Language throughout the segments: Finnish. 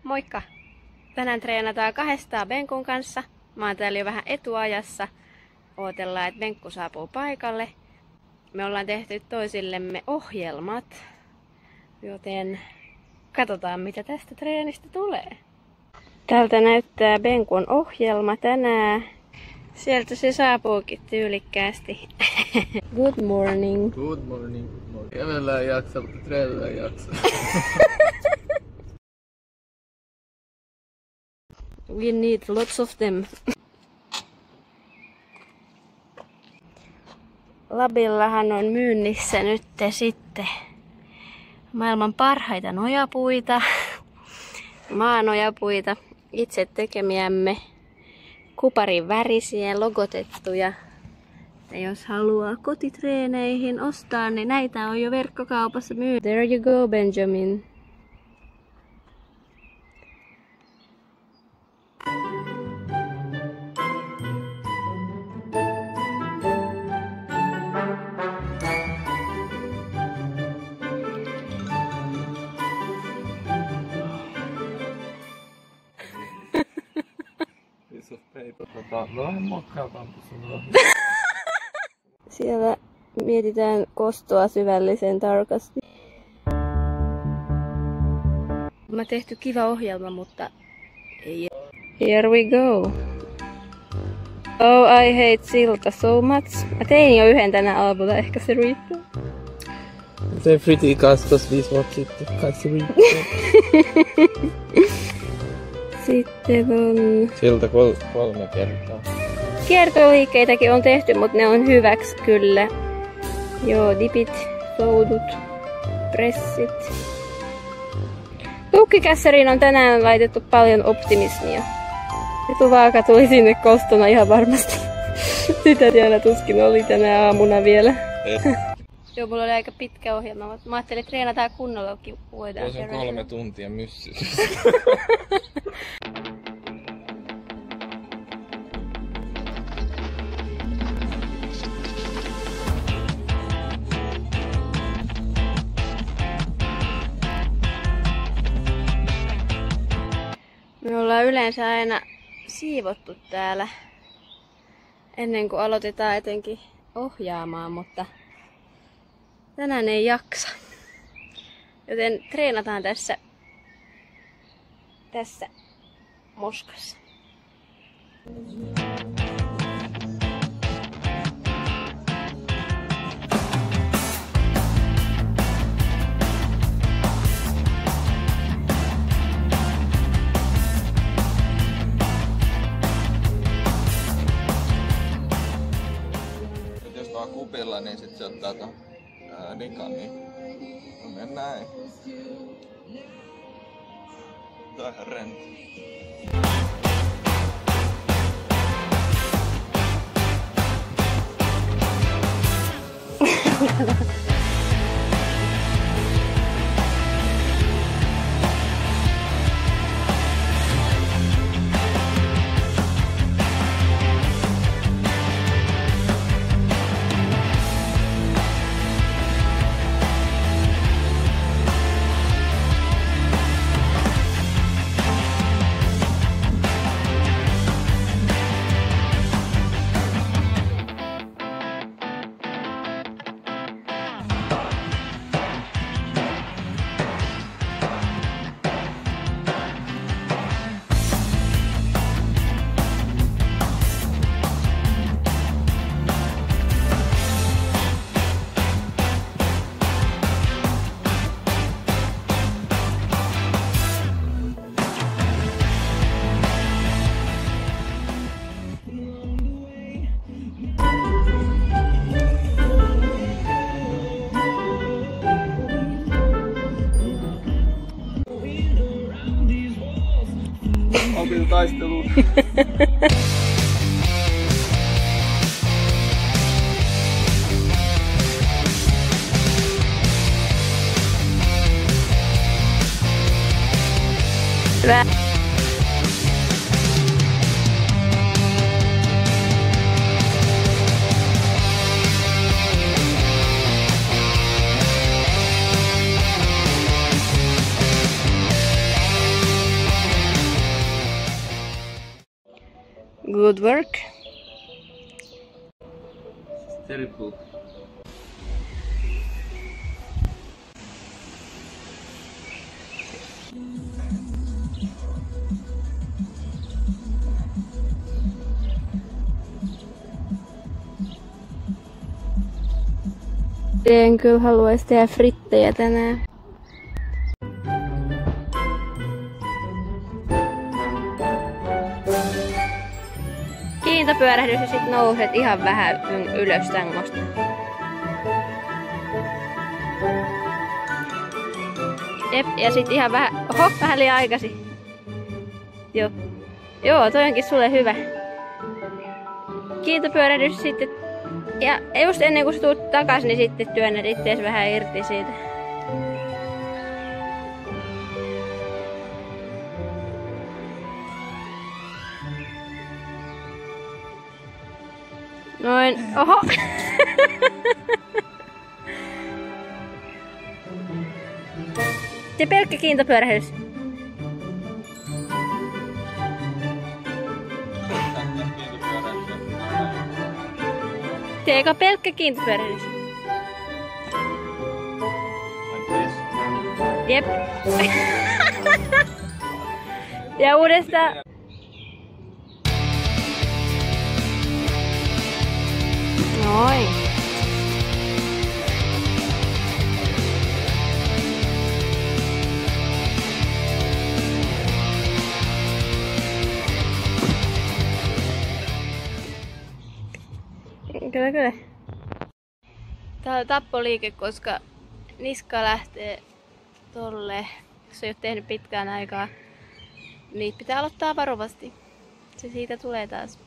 Moikka! Tänään treenataan 200 Benkun kanssa. Mä oon täällä jo vähän etuajassa. Ootellaan, että Benkku saapuu paikalle. Me ollaan tehty toisillemme ohjelmat, joten katsotaan mitä tästä treenistä tulee. Tältä näyttää Benkun ohjelma tänään. Sieltä se saapuukin tyylikkäästi. Good morning. Good morning. Kävellään jaksa, mutta treenataan jaksa. We need lots of them. Labillahan on myynnissä nyt sitten maailman parhaita nojapuita, maanojapuita, itse tekemiämme, kuparin värisiä, logotettuja. Ja jos haluaa kotitreeneihin ostaa, niin näitä on jo verkkokaupassa myy. There you go, Benjamin. Siellä mietitään kostoa syvällisen tarkasti. Mä tehty kiva ohjelma, mutta ei. Here we go. Oh, I hate silta so much. Mä tein jo yhden tänä aamulla, ehkä se riittää. Tein Friti kanssa tossa 5 vuotta sitten, kai se riittää. Sitten on... Siltä 3 kertaa. Kiertoliikkeitäkin on tehty, mutta ne on hyväksi kyllä. Joo, dipit, soudut, pressit. Tukkikässäriin on tänään laitettu paljon optimismia. Etuvaaka tuli sinne kostona ihan varmasti. Sitä tiedä tuskin oli tänä aamuna vielä. Joo, mulla oli aika pitkä ohjelma. Mä ajattelin, että treenataan kunnollakin voidaan. Se on 3 tuntia myssys. Me ollaan yleensä aina siivottu täällä ennen kuin aloitetaan etenkin ohjaamaan, mutta tänään ei jaksa. Joten treenataan tässä moskassa. Jos vaan kupilla, niin sit se ottaa ton dikan, niin mennään näin. Tää on ihan rento. Taisteluun. Hyvä. Good work. Terrible. En kyllä haluaisi tehdä frittejä tänään. Kiintopyörähdys ja sit nouset ihan vähän ylös tangosta. Jep, ja sit ihan vähän, oho, vähän liian aikaisin. Joo. Joo, toi onkin sulle hyvä. Kiintopyörähdys sitten. Ja just ennen kuin sä tuut takas, niin sitten työnnät ittees vähän irti siitä. Noin, oho! Se pelkkä kiintopyörähdys. Teekö pelkkä kiintopyörähdys? Jep. Ja uudestaan. Noin. Kyllä, kyllä. Tää on tappoliike, koska niska lähtee tolle, jos ei ole tehnyt pitkään aikaa. Niitä pitää aloittaa varovasti. Se siitä tulee taas.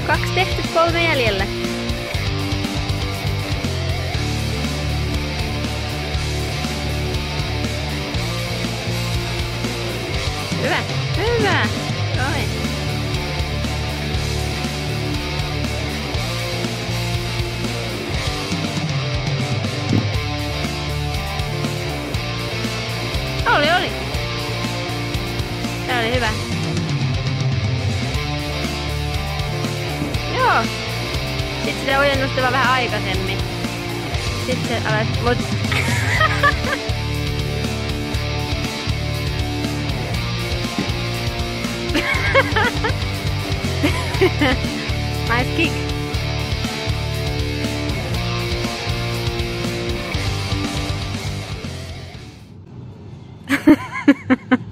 2 tehty, 3 jäljellä. Hyvä, hyvä. Noin. Oli. Tää oli hyvä. Joo. Sitten sitä ojennusta vaan vähän aikaisemmin. Sitten alat mut. Nice kick.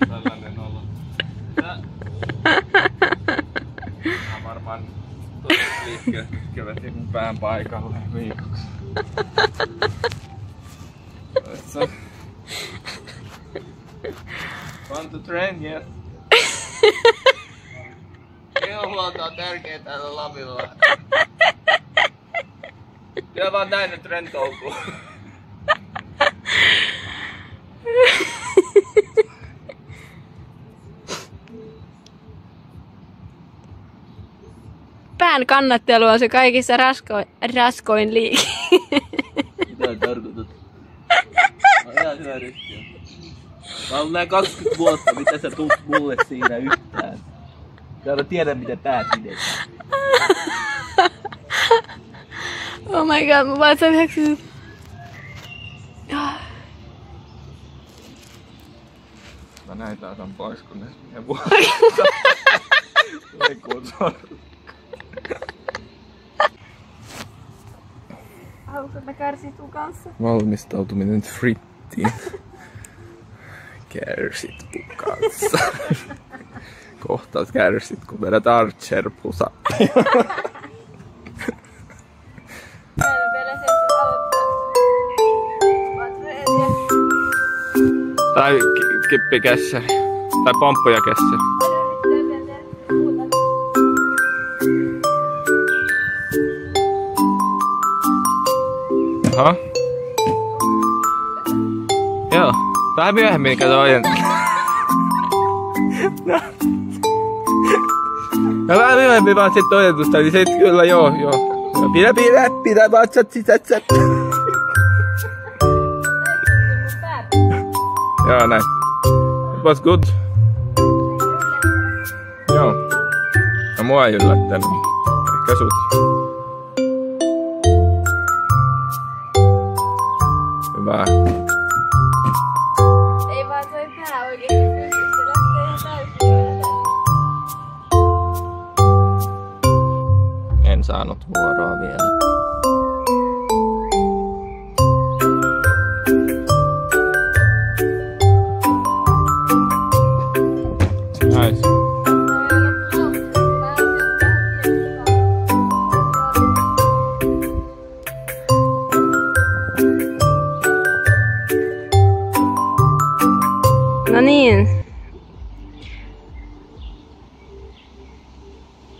Tällainen olla. Mä varmaan liikkeelle kevätin mun pään paikalle viikoksi. Want to train, yes? Kehonhuolto on tärkeä täällä Lapilla. Kyllä vaan näin nyt rentoutuu. Pään kannattelu on se kaikissa raskoin liike. Mitä tarkoitat? On ihan hyvä riskiä. Mä oon näin 20 vuotta, mitä sä tuut mulle siinä yhtään. Mä tiedän miten päät pidetään. Oh my god, mä vaan saan hyväksyä. Mä näin taas on paiskuneessa meidän vuotta. Leikkuun sorru. Haluatko mä kärsit sun kanssa? Valmistautuminen frittiin. Kärsit mun kanssa. Kohtaat kärsit, kun vedät Archer-pusa. Tai kippikässäri. Tai pomppujakässäri. Jaha. Joo. Vähän myöhemmin kato ojentaa. Ja vähän myöhemmin vaan sit ojentusta, niin sit kyllä joo. Pidä vatsat sisässä. Joo näin. It was good. No mua ei yllättänyt. Ehkä sut. Hyvä. Ei vaan toi pää oikeesti pysy, se lähtee ihan täysin aina. En saanut vuoroa vielä. Nice. No niin.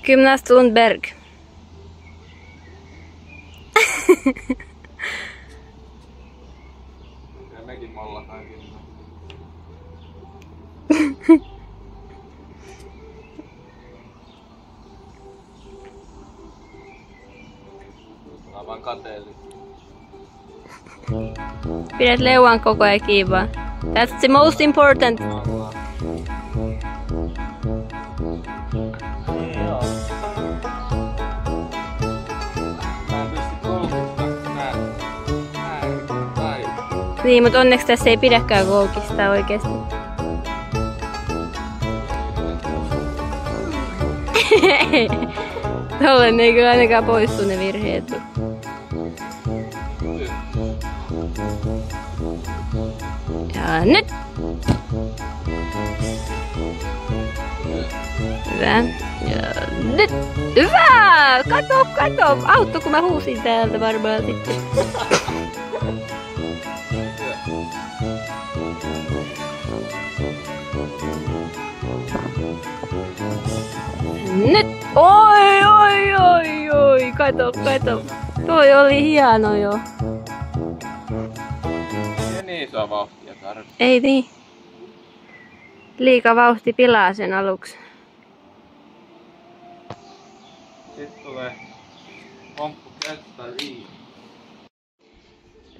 Gymnast Lundberg. Ja mekin mollataan kyllä. Mä oon vaan kateellinen. Pidät leuan koko ajan kiinni vaan. That's the most important. Niin, mutta onneksi tässä ei pidäkään koukista oikeesti. Tolleen ei kyllä ainakaan poistu ne virheet. Ja nyt! Hyvä. Ja nyt! Hyvä! Kato, kato! Autto kun mä huusin täältä varmaan sitten. Nyt! Oi, oi, oi, oi! Kato, kato! Toi oli hieno jo. Ja niin saa vauhtia tarvitse. Ei niin. Liika vauhti pilaa sen aluksi. Sitten tulee pomppu käyttää liian.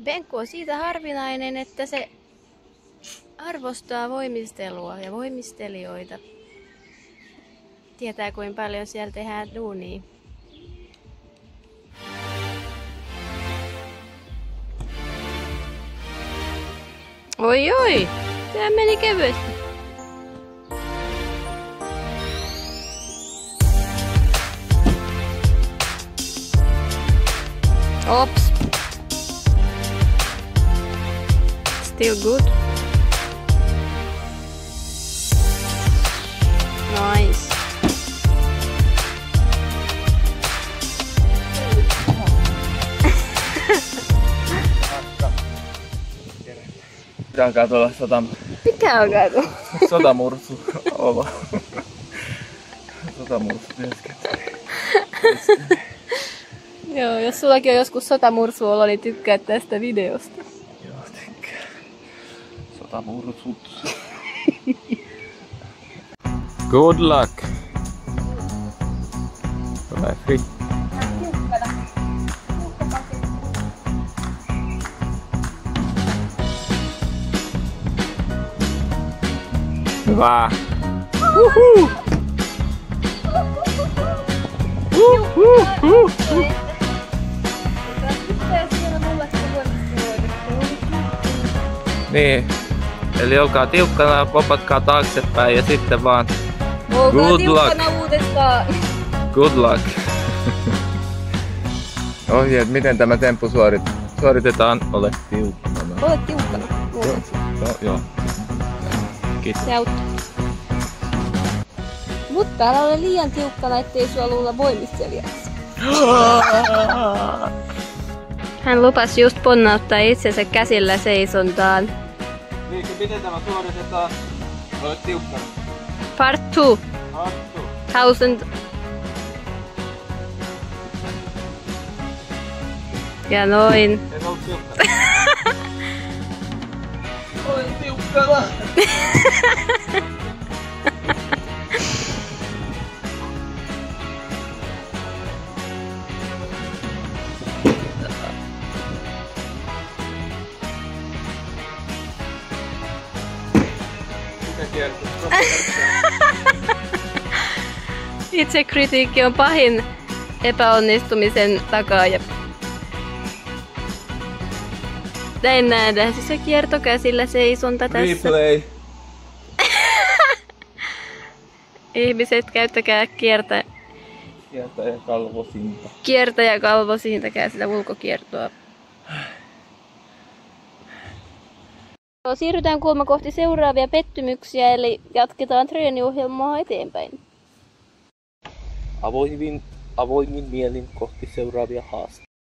Benkku on siitä harvinainen, että se arvostaa voimistelua ja voimistelijoita. Tietää kuinka paljon siellä tehdään duunia. Oi oi! Tää meni kevyesti. Ops. Still good. Nice. Mitä alkaa tuolla Mikä alkaa tuolla? sotamursu olo? Sotamursu työskentely. Joo, jos sullakin on joskus sotamursuolo, niin tykkää tästä videosta. Joo, tykkää. Sotamursut. Good luck. Ole free. Hyvä. Uhu. Niin. Eli olkaa tiukkana, popatkaa taaksepäin ja sitten vaan good luck. Uudestaan. Good luck. Ohjeet, miten tämä temppu suoritetaan. Ole tiukkana. Ole tiukkana. Joo. Kiitos. Se auttaa. Mutta älä ole liian tiukkana, ettei sua luulla voimistelijaksi. Hän lupasi just ponnauttaa itsensä käsillä seisontaan. Niin, miten tämä suoritetaan? Ole tiukkana. Part 2. 1000. Ja noin. En ollut tiukkana. Olen tiukkana. Itsekritiikki on pahin epäonnistumisen takaaja. Näin nähdään siis se kiertokäsillä seisonta tässä. Replay. Ihmiset, käyttäkää Kiertäjä kalvosinta. kiertäjä kalvosinta, sitä ulkokiertoa. Siirrytään kuulemma kohti seuraavia pettymyksiä, eli jatketaan treeniohjelmaa eteenpäin. Avoimin mielin kohti seuraavia haasteita.